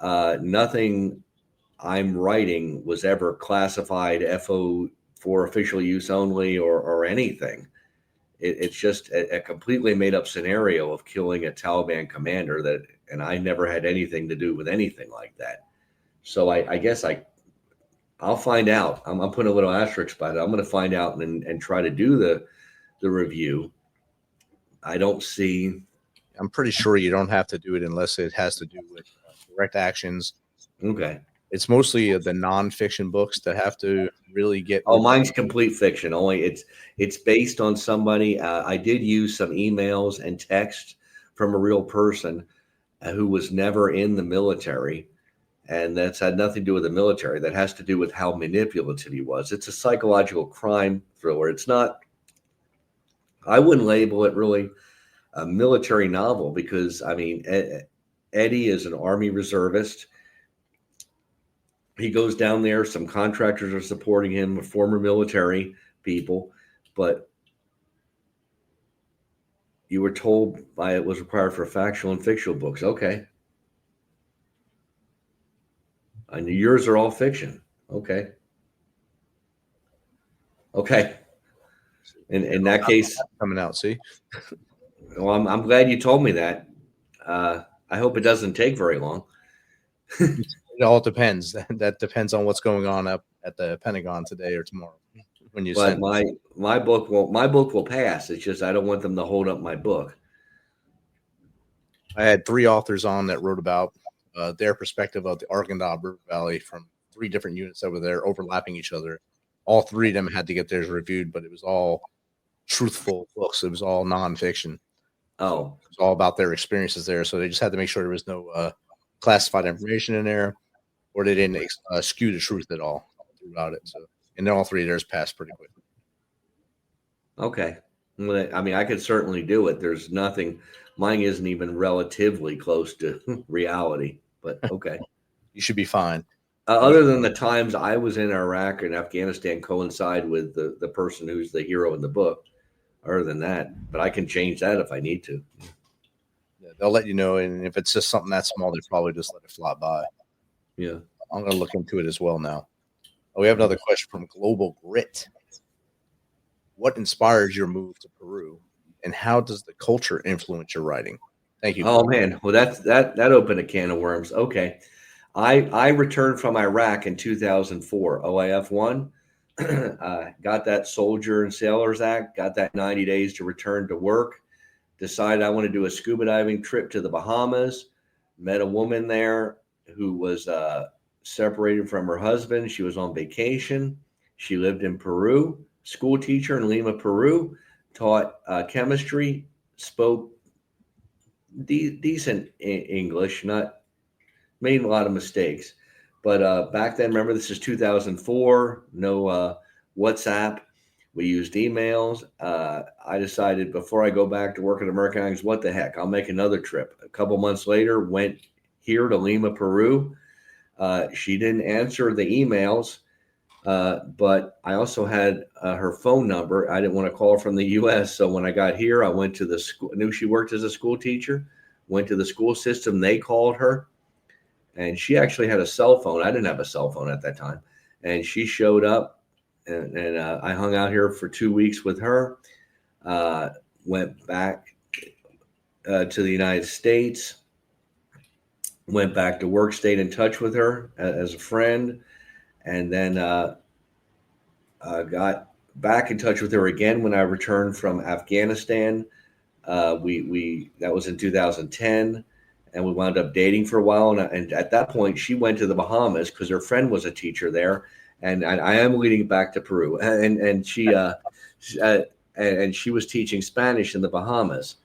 nothing I'm writing was ever classified FO for official use only or anything. It's just a completely made up scenario of killing a Taliban commander and I never had anything to do with anything like that. So I guess I'll find out. I'm putting a little asterisk by it. I'm going to find out and try to do the review. I'm pretty sure you don't have to do it unless it has to do with direct actions. Okay. It's mostly the nonfiction books that have to really get. Oh, mine's complete fiction. Only it's based on somebody. I did use some emails and text from a real person who was never in the military. And that's had nothing to do with the military. That has to do with how manipulative he was. It's a psychological crime thriller. It's not, I wouldn't label it really a military novel because, Eddie is an Army reservist. He goes down there. Some contractors are supporting him, former military people. But you were told it was required for factual and fictional books. Okay. And yours are all fiction. Okay. In that case, coming out. See. Well, I'm glad you told me that. I hope it doesn't take very long. It all depends. That depends on what's going on up at the Pentagon today or tomorrow. When you send my book will pass. It's just I don't want them to hold up my book. I had 3 authors on that wrote about their perspective of the Arkansas River Valley from 3 different units over there overlapping each other. All 3 of them had to get theirs reviewed, but it was all truthful books. It was all nonfiction. Oh, it was all about their experiences there. So they just had to make sure there was no classified information in there, or they didn't skew the truth at all throughout it. So, and then all 3 of theirs passed pretty quickly. Okay. Well, I could certainly do it. There's nothing. Mine isn't even relatively close to reality, but okay. You should be fine. Other than the times I was in Iraq and Afghanistan coincide with the person who's the hero in the book. Other than that, but I can change that if I need to. Yeah, they'll let you know, and if it's just something that small, they probably just let it fly by. Yeah. I'm going to look into it as well now. Oh, we have another question from Global Grit. What inspires your move to Peru, and how does the culture influence your writing? Thank you. Oh man, well that opened a can of worms. Okay, I returned from Iraq in 2004, OIF 1. Got that Soldier and Sailors Act, got that 90 days to return to work, decided I want to do a scuba diving trip to the Bahamas, met a woman there who was separated from her husband. She was on vacation. She lived in Peru, school teacher in Lima, Peru, taught chemistry, spoke decent English, not made a lot of mistakes. But back then, remember, this is 2004, no WhatsApp. We used emails. I decided before I go back to work at American Airlines, what the heck, I'll make another trip. A couple months later, went here to Lima, Peru. She didn't answer the emails, but I also had her phone number. I didn't want to call her from the U.S., so when I got here, I went to the school. I knew she worked as a school teacher, went to the school system. They called her. And she actually had a cell phone. I didn't have a cell phone at that time. And she showed up, and I hung out here for 2 weeks with her, went back to the United States, went back to work, stayed in touch with her as a friend, and then got back in touch with her again when I returned from Afghanistan. That was in 2010. And we wound up dating for a while. And at that point, she went to the Bahamas because her friend was a teacher there. And I am leading back to Peru. And she was teaching Spanish in the Bahamas.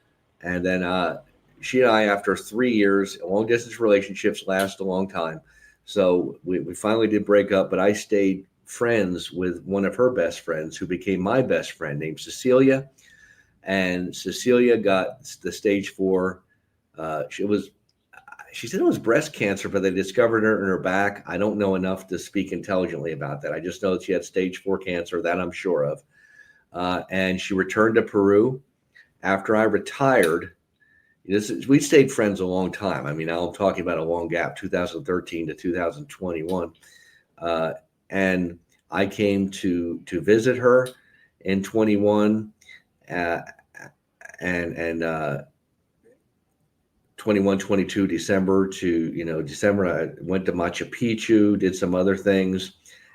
And then she and I, after 3 years, long distance relationships last a long time. So we finally did break up. But I stayed friends with one of her best friends who became my best friend, named Cecilia. And Cecilia got the stage 4. She said it was breast cancer, but they discovered her in her back. I don't know enough to speak intelligently about that. I just know that she had stage 4 cancer, that I'm sure of. And she returned to Peru after I retired. We stayed friends a long time. I mean, now I'm talking about a long gap, 2013 to 2021. And I came to visit her in 21 and 21, 22, December to, December, I went to Machu Picchu, did some other things,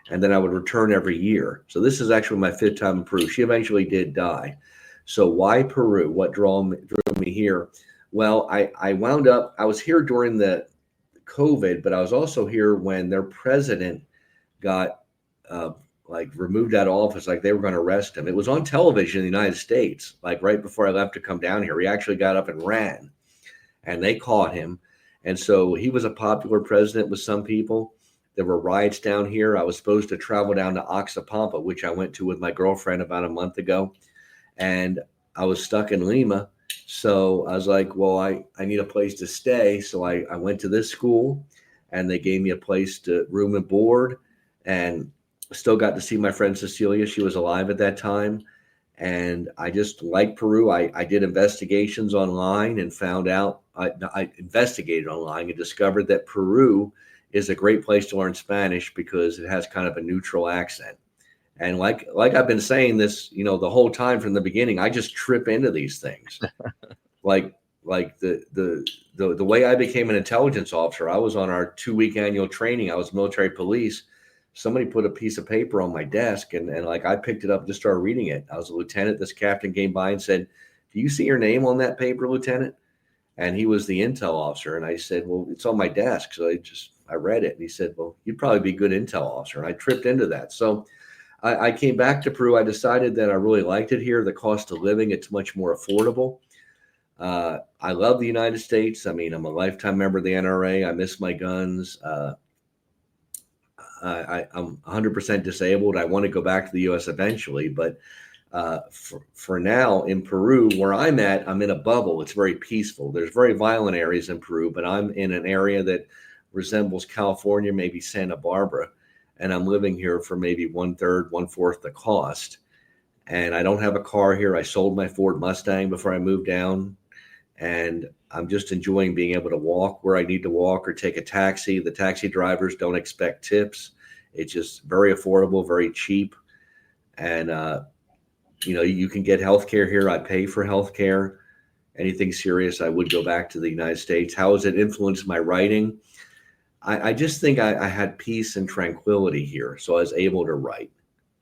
and then I would return every year. So this is actually my 5th time in Peru. She eventually did die. So why Peru? What drew me here? Well, I wound up, I was here during the COVID, but I was also here when their president got removed out of office, like they were going to arrest him. It was on television in the United States, like right before I left to come down here. He actually got up and ran. And they caught him. And so he was a popular president with some people. There were riots down here. I was supposed to travel down to Oxapampa, which I went to with my girlfriend about a month ago. And I was stuck in Lima. So I was like, well, I need a place to stay. So I went to this school, and they gave me a place to room and board, and still got to see my friend Cecilia. She was alive at that time. And I just like Peru. I did investigations online and found out, I investigated online and discovered that Peru is a great place to learn Spanish because it has kind of a neutral accent. And like I've been saying this, the whole time from the beginning, I just trip into these things. like the way I became an intelligence officer, I was on our 2-week annual training. I was military police. Somebody put a piece of paper on my desk and I picked it up and just started reading it. I was a lieutenant. This captain came by and said, "Do you see your name on that paper, Lieutenant?" And he was the intel officer. And I said, "Well, it's on my desk." So I read it. And he said, "Well, you'd probably be a good intel officer." And I tripped into that. So I came back to Peru. I decided that I really liked it here. The cost of living, it's much more affordable. I love the United States. I mean, I'm a lifetime member of the NRA. I miss my guns. I'm 100% disabled. I want to go back to the U.S. eventually, but for now in Peru, where I'm at, I'm in a bubble. It's very peaceful. There's very violent areas in Peru, but I'm in an area that resembles California, maybe Santa Barbara, and I'm living here for maybe 1/3, 1/4 the cost. And I don't have a car here. I sold my Ford Mustang before I moved down, and I'm just enjoying being able to walk where I need to walk or take a taxi. The taxi drivers don't expect tips. It's just very affordable, very cheap. And, you can get healthcare here. I pay for healthcare. Anything serious, I would go back to the United States. How has it influenced my writing? I just think I had peace and tranquility here, so I was able to write.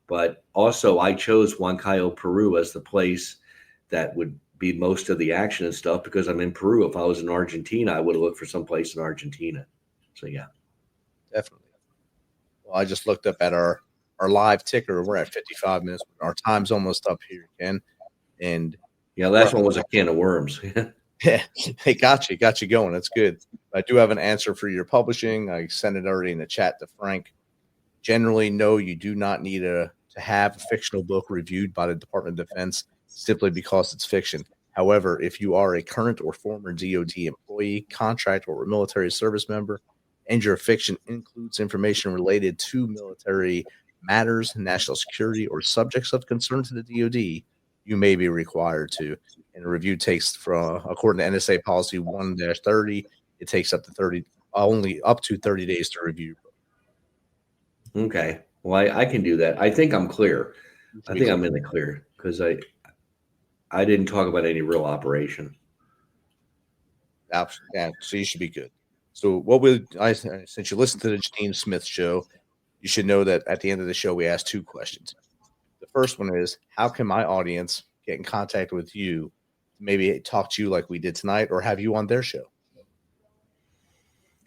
But also, I chose Huancayo, Peru as the place that would be most of the action and stuff because I'm in Peru. If I was in Argentina, I would have looked for some place in Argentina. So, yeah. Definitely. Well, I just looked up at our live ticker. We're at 55 minutes. Our time's almost up here, Ken. And yeah, last one was a can of worms. yeah, they got you going. That's good. I do have an answer for your publishing. I sent it already in the chat to Frank. Generally, no, you do not need to have a fictional book reviewed by the Department of Defense simply because it's fiction. However, if you are a current or former DoD employee, contractor, or military service member, and your fiction includes information related to military matters, national security, or subjects of concern to the DoD, you may be required to. And a review takes according to NSA policy 1-30, it takes up to 30 days to review. Okay. Well, I can do that. I think I'm clear. I think I'm in the clear because I didn't talk about any real operation. Yeah, so you should be good. So since you listen to the Janine Smith show, you should know that at the end of the show, we ask 2 questions. The first one is, how can my audience get in contact with you, maybe talk to you like we did tonight, or have you on their show?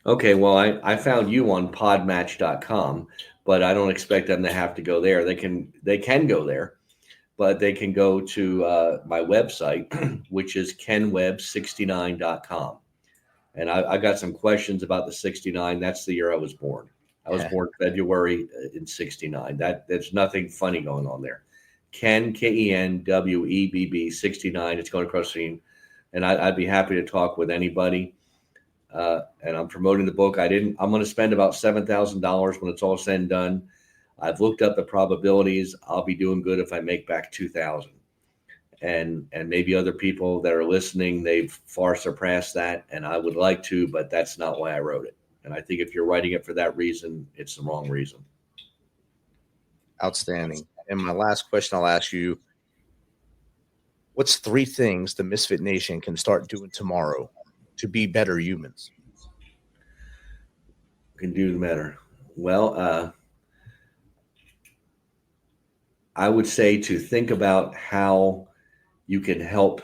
Okay, well, I found you on podmatch.com, but I don't expect them to have to go there. They can go there, but they can go to my website, which is kenwebb69.com. And I got some questions about the 69. That's the year I was born. I was born February in 69. There's nothing funny going on there. Ken, KenWebb 69. It's going across the screen. And I'd be happy to talk with anybody. And I'm promoting the book. I'm going to spend about $7,000 when it's all said and done. I've looked up the probabilities. I'll be doing good if I make back 2,000. And maybe other people that are listening, they've far surpassed that. And I would like to, but that's not why I wrote it. And I think if you're writing it for that reason, it's the wrong reason. Outstanding. And my last question I'll ask you, what's 3 things the Misfit Nation can start doing tomorrow to be better humans? Can do better. Well, I would say to think about how you can help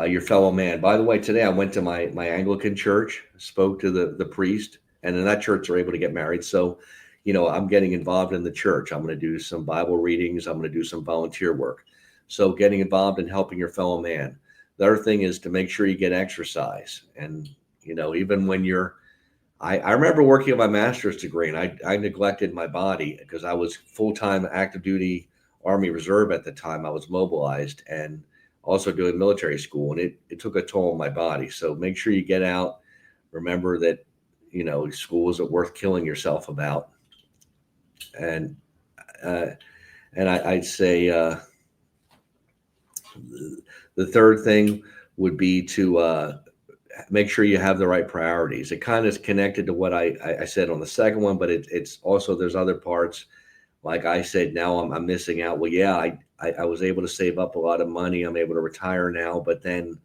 your fellow man. By the way, today I went to my Anglican church, spoke to the priest, and in that church they're able to get married. So, I'm getting involved in the church. I'm going to do some Bible readings. I'm going to do some volunteer work. So getting involved in helping your fellow man. The other thing is to make sure you get exercise. And, even when I remember working on my master's degree, and I neglected my body because I was full-time active duty Army Reserve at the time. I was mobilized and also doing military school, and it took a toll on my body. So make sure you get out. Remember that, school isn't worth killing yourself about. And I'd say the third thing would be to make sure you have the right priorities. It kind of is connected to what I said on the second one, but it's also, there's other parts. Like I said, now I'm missing out. Well, yeah, I was able to save up a lot of money. I'm able to retire now, but then,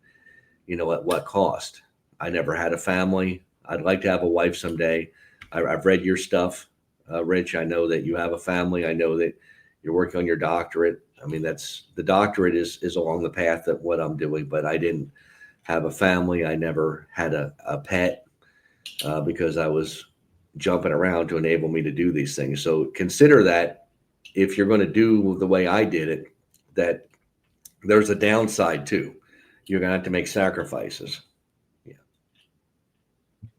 at what cost? I never had a family. I'd like to have a wife someday. I've read your stuff, Rich. I know that you have a family. I know that you're working on your doctorate. I mean, the doctorate is along the path of what I'm doing, but I didn't have a family. I never had a pet because I was jumping around to enable me to do these things. So consider that if you're going to do the way I did it, that there's a downside too. You're going to have to make sacrifices. Yeah.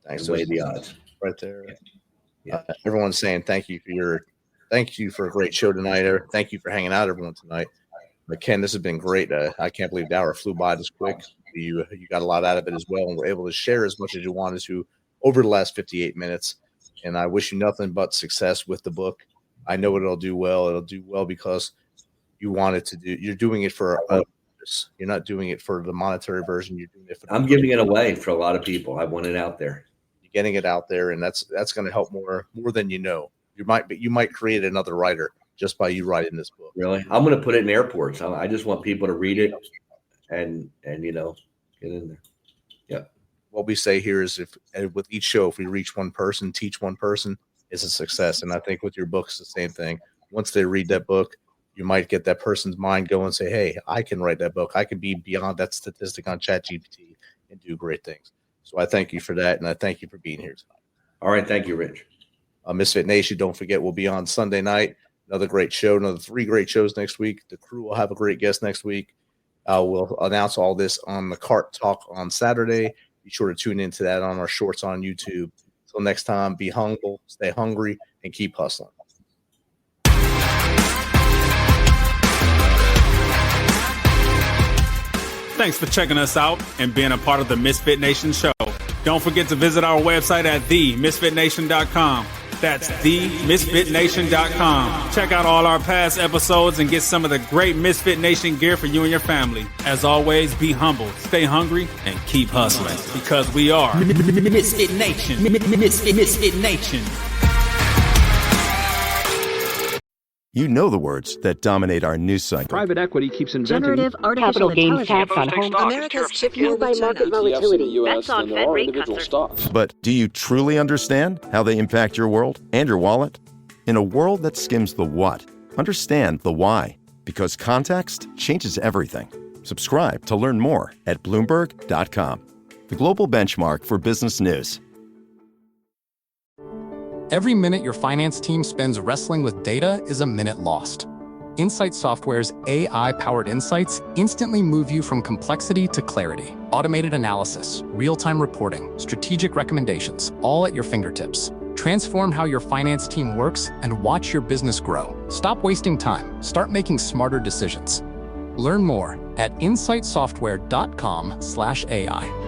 Thanks. Weigh the odds. Right there. Yeah. Everyone's saying thank you for a great show tonight. Thank you for hanging out, everyone, tonight. But Ken, this has been great. I can't believe the hour flew by this quick. You got a lot out of it as well, and were able to share as much as you wanted to over the last 58 minutes. And I wish you nothing but success with the book. I know it'll do well. It'll do well because you want it to do. You're doing it for a purpose. You're not doing it for the monetary version. You're doing it for. I'm giving it away for a lot of people. I want it out there. You're getting it out there, and that's going to help more than you know. You might create another writer just by you writing this book. Really, I'm going to put it in airports. I just want people to read it, and get in there. Yeah. What we say here is, if with each show, if we reach one person, teach one person, it's a success. And I think with your book, it's the same thing. Once they read that book, you might get that person's mind going and say, hey, I can write that book. I can be beyond that statistic on ChatGPT and do great things. So I thank you for that, and I thank you for being here tonight. All right. Thank you, Rich. Misfit Nation, don't forget, we'll be on Sunday night. Another great show, another 3 great shows next week. The crew will have a great guest next week. We'll announce all this on the Cart Talk on Saturday. Be sure to tune into that on our shorts on YouTube. Until next time, be humble, stay hungry, and keep hustling. Thanks for checking us out and being a part of the Misfit Nation show. Don't forget to visit our website at themisfitnation.com. That's themisfitnation.com. Check out all our past episodes and get some of the great Misfit Nation gear for you and your family. As always, be humble, stay hungry, and keep hustling, because we are Misfit Nation. Misfit Nation. You know the words that dominate our news cycle. Private equity keeps inventing generative artificial intelligence. America's fueled by market volatility. Bets on Fed rate cuts. But do you truly understand how they impact your world and your wallet? In a world that skims the what, understand the why. Because context changes everything. Subscribe to learn more at Bloomberg.com, the global benchmark for business news. Every minute your finance team spends wrestling with data is a minute lost. Insight Software's AI-powered insights instantly move you from complexity to clarity. Automated analysis, real-time reporting, strategic recommendations, all at your fingertips. Transform how your finance team works and watch your business grow. Stop wasting time. Start making smarter decisions. Learn more at insightsoftware.com/AI.